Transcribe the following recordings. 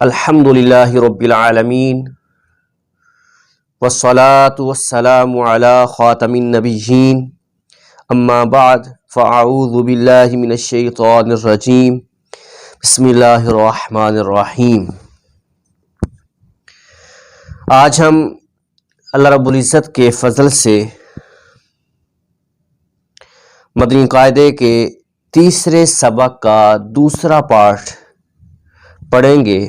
الحمد للہ رب العالمین والصلاة والسلام علی خاتم النبیین اما بعد فاعوذ باللہ من الشیطان الرجیم بسم اللہ الرحمن الرحیم۔ آج ہم اللہ رب العزت کے فضل سے مدنی قاعدے کے تیسرے سبق کا دوسرا پارٹ پڑھیں گے۔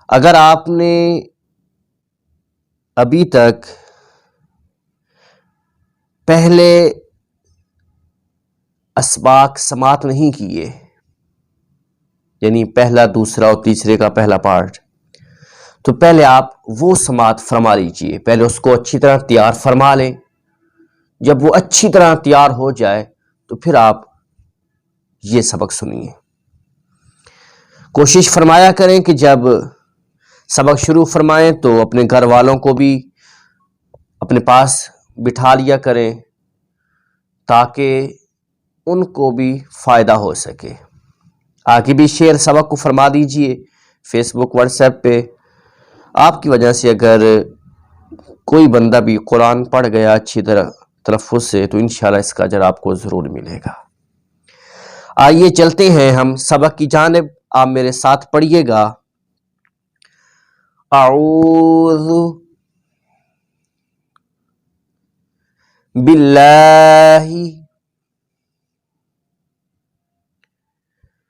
اگر آپ نے ابھی تک پہلے اسباق سماعت نہیں کیے، یعنی پہلا، دوسرا اور تیسرے کا پہلا پارٹ، تو پہلے آپ وہ سماعت فرما لیجئے، پہلے اس کو اچھی طرح تیار فرما لیں۔ جب وہ اچھی طرح تیار ہو جائے تو پھر آپ یہ سبق سنیے۔ کوشش فرمایا کریں کہ جب سبق شروع فرمائیں تو اپنے گھر والوں کو بھی اپنے پاس بٹھا لیا کریں تاکہ ان کو بھی فائدہ ہو سکے۔ آگے بھی شیئر سبق کو فرما دیجئے فیس بک، واٹس ایپ پہ۔ آپ کی وجہ سے اگر کوئی بندہ بھی قرآن پڑھ گیا اچھی طرح تلفظ سے تو انشاءاللہ اس کا اجر آپ کو ضرور ملے گا۔ آئیے چلتے ہیں ہم سبق کی جانب، آپ میرے ساتھ پڑھیے گا۔ اعوذ باللہ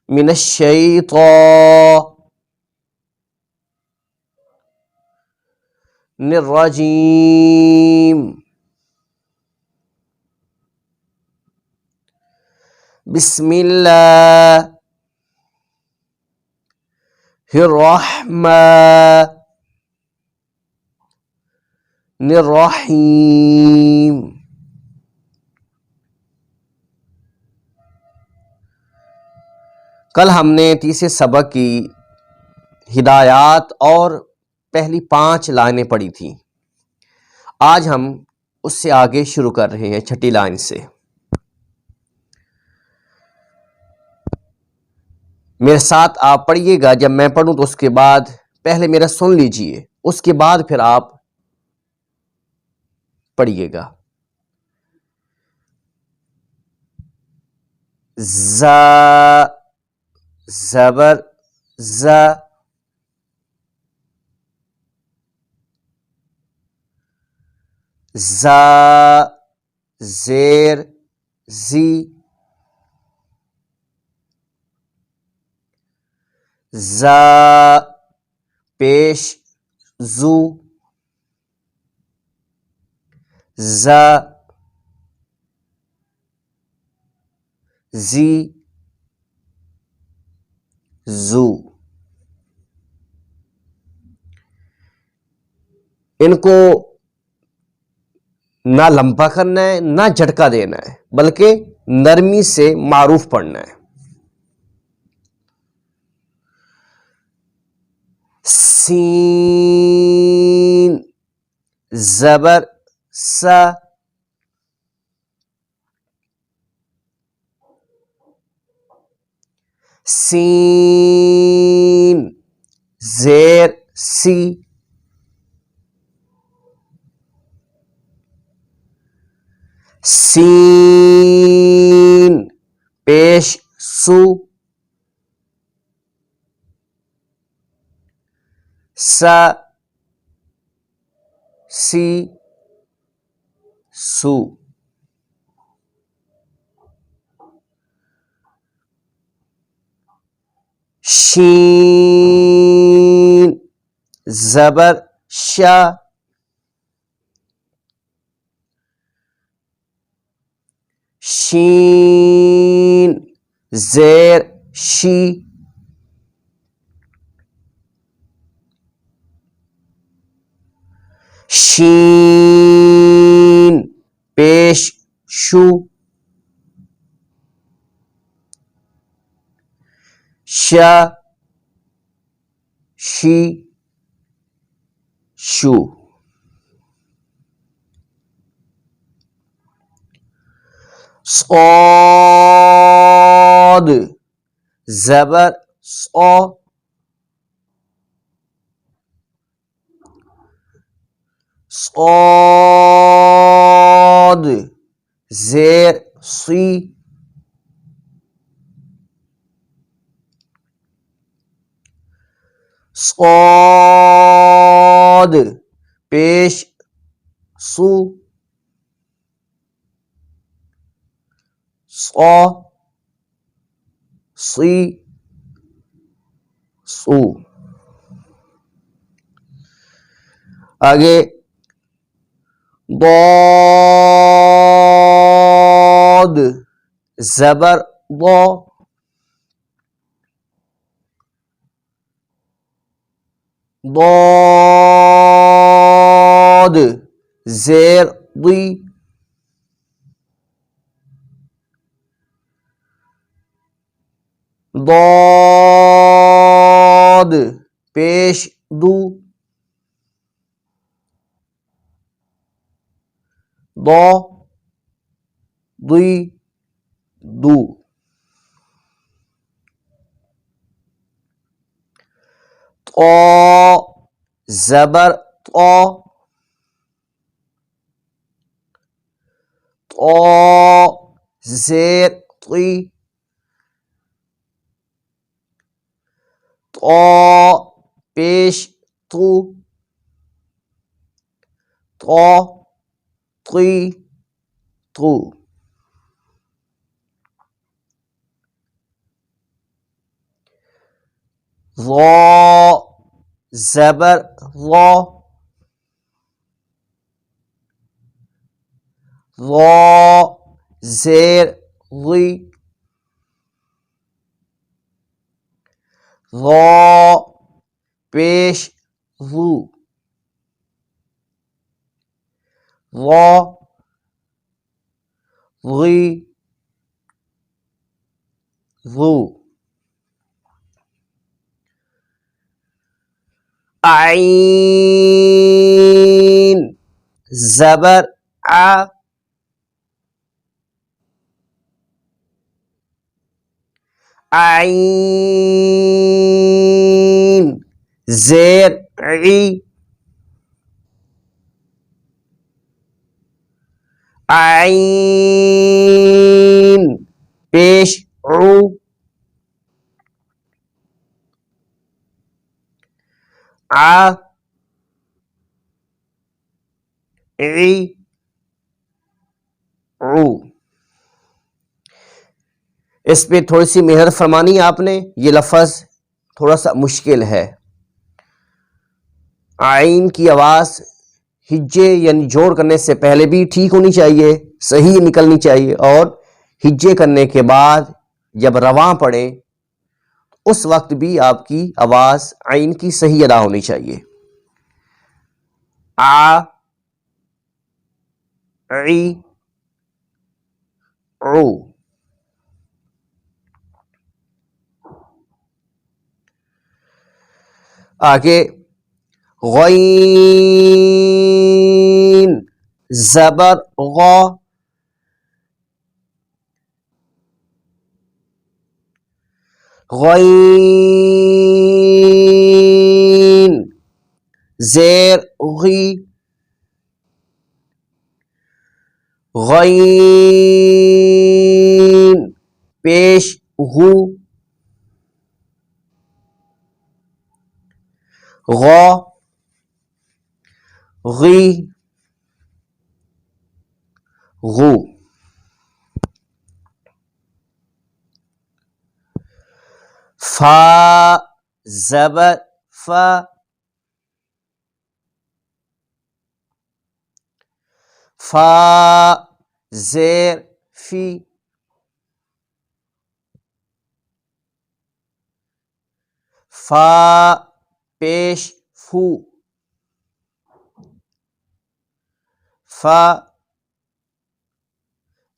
من الشیطان الرجیم، بسم اللہ الرحمن الرحیم۔ کل ہم نے تیسرے سبق کی ہدایات اور پہلی 5 لائنیں پڑھی تھیں۔ آج ہم اس سے آگے شروع کر رہے ہیں، 6ٹھی لائن سے۔ میرے ساتھ آپ پڑھیے گا، جب میں پڑھوں تو اس کے بعد پہلے میرا سن لیجئے، اس کے بعد پھر آپ پڑھیے گا۔ ز زبر ز، ز زیر زی، ز پیش زو، ز زی زو۔ ان کو نہ لمبا کرنا ہے نہ جھٹکا دینا ہے، بلکہ نرمی سے معروف پڑھنا ہے۔ سین زبر س، سین زیر سی، سین پیش سو، س سی سو۔ شین زبر شا، شین زیر شی، شین پیش شو، ش شی شو۔ صاد زبر صا صاد زیر سی صاد پیش سو صا سی سو. آگے ضاد زبر ضا ضاد زیر ضی ضاد پیش دو ضا ضی دو. طا زبر طا طا زیر طی طا پیش تو طا طی تو. ضا زبر ضا ضا زیر ضی ضا پیش ضو ضا ضی ضو. عین زبر ع عین زیر عی عین پیش عو ع عی عو. اس پہ تھوڑی سی محنت فرمانی آپ نے. یہ لفظ تھوڑا سا مشکل ہے. عین کی آواز ہجے یعنی جوڑ کرنے سے پہلے بھی ٹھیک ہونی چاہیے, صحیح نکلنی چاہیے, اور ہجے کرنے کے بعد جب رواں پڑے اس وقت بھی آپ کی آواز عین کی صحیح ادا ہونی چاہیے. ع عی عو. آگے غین زبر غا غین زیر غی غین پیش غو غا غی غو. فا زبر فا فا زیر فی فا پیش فو فا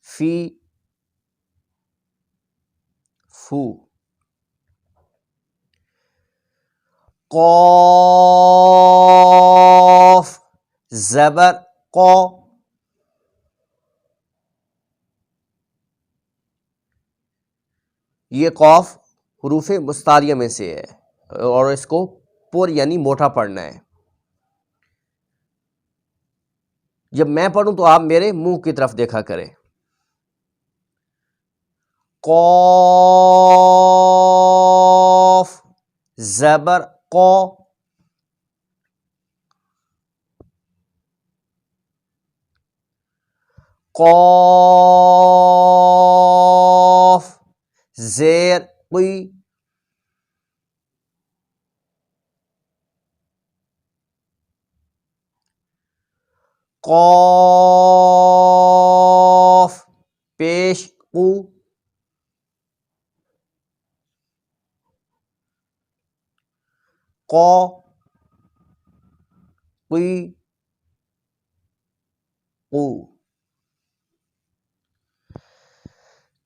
فی فو. قاف زبر قا یہ قاف حروف مستعلیہ میں سے ہے اور اس کو پر یعنی موٹا پڑھنا ہے. جب میں پڑھوں تو آپ میرے منہ کی طرف دیکھا کریں. قاف زبر قو، قاف زیر قی، قاف پیش قو، قو قی قو.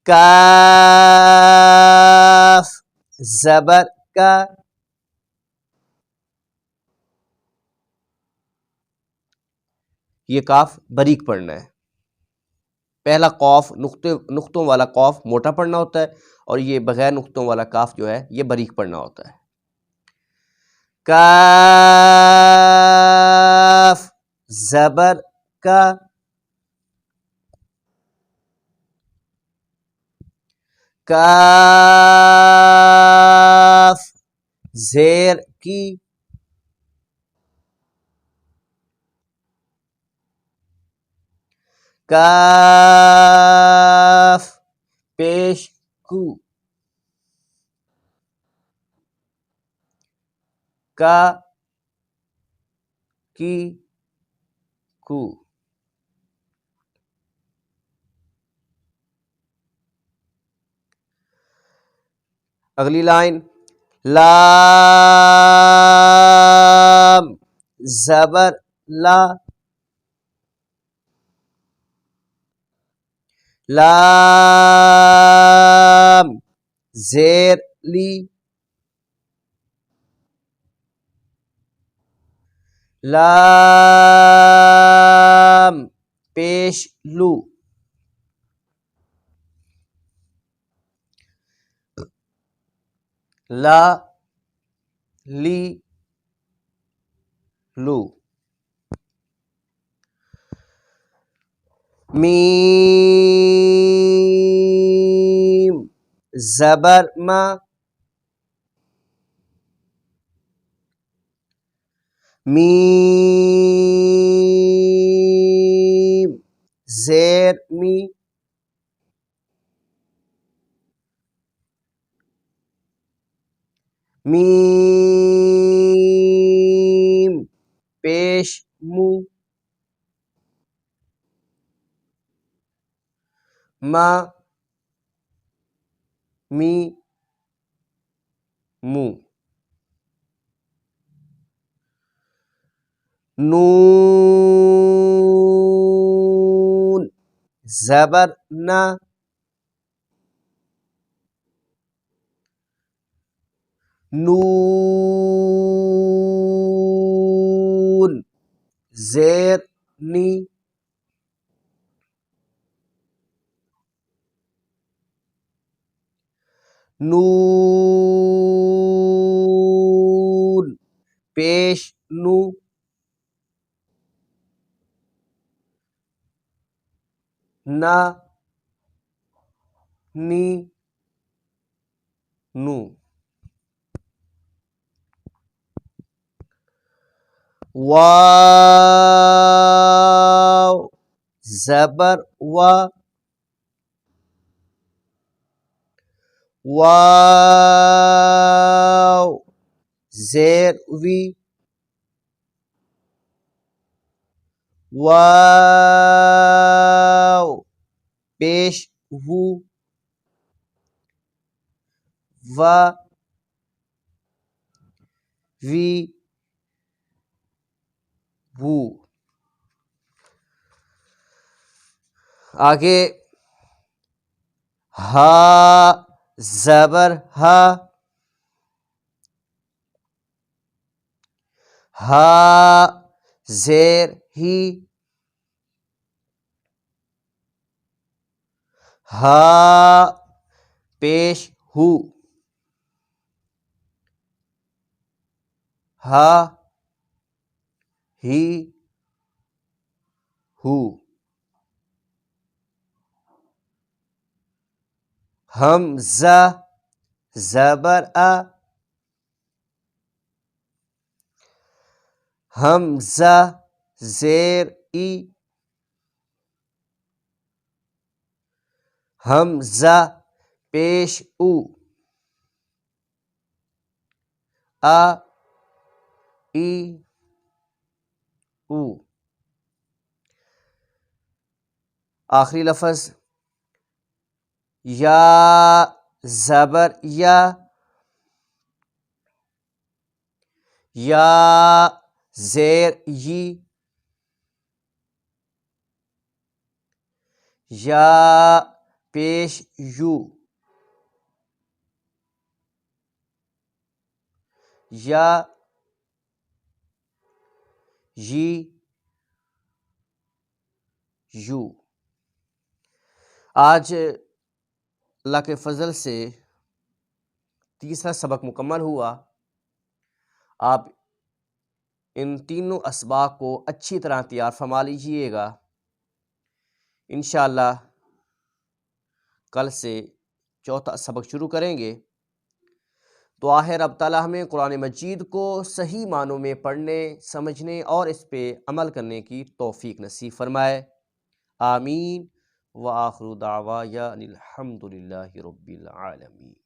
کاف زبر کا، یہ کاف باریک پڑھنا ہے. پہلا قاف نقطوں والا قاف موٹا پڑھنا ہوتا ہے اور یہ بغیر نقطوں والا کاف جو ہے یہ باریک پڑھنا ہوتا ہے. کاف زبر کا، کاف زیر کی، کاف پیش کو، کا کی کو. اگلی لائن لام زبر لا، لام زیر لی، لام پیش لو، لا لی لو. میم زبر ما، میم زیر می، میم پیش مو، ما می مو. نون زبر نا، نون زیر نی، نون پیش نو، نا نی نو. واو زبر وا، واو زیر وی، واو پیش وو، وا وی وو. آگے ہا زبر ہا، ہا زیر ہی، ہا پیش ہو، ہا ہی ہو، حمزہ زبر آ، حمزہ زیر ای، حمزہ پیش او، آ ای او۔ آخری لفظ یا زبر یا، یا زیر یی، یا پیش یو، یا یی یو۔ آج اللہ کے فضل سے تیسرا سبق مکمل ہوا۔ آپ ان تینوں اسباق کو اچھی طرح تیار فرما لیجئے گا۔ انشاءاللہ کل سے چوتھا سبق شروع کریں گے۔ تو آخر رب تعالیٰ ہمیں قرآن مجید کو صحیح معنوں میں پڑھنے، سمجھنے اور اس پہ عمل کرنے کی توفیق نصیب فرمائے۔ آمین۔ وآخر دعوایا الحمد للہ رب العالمین۔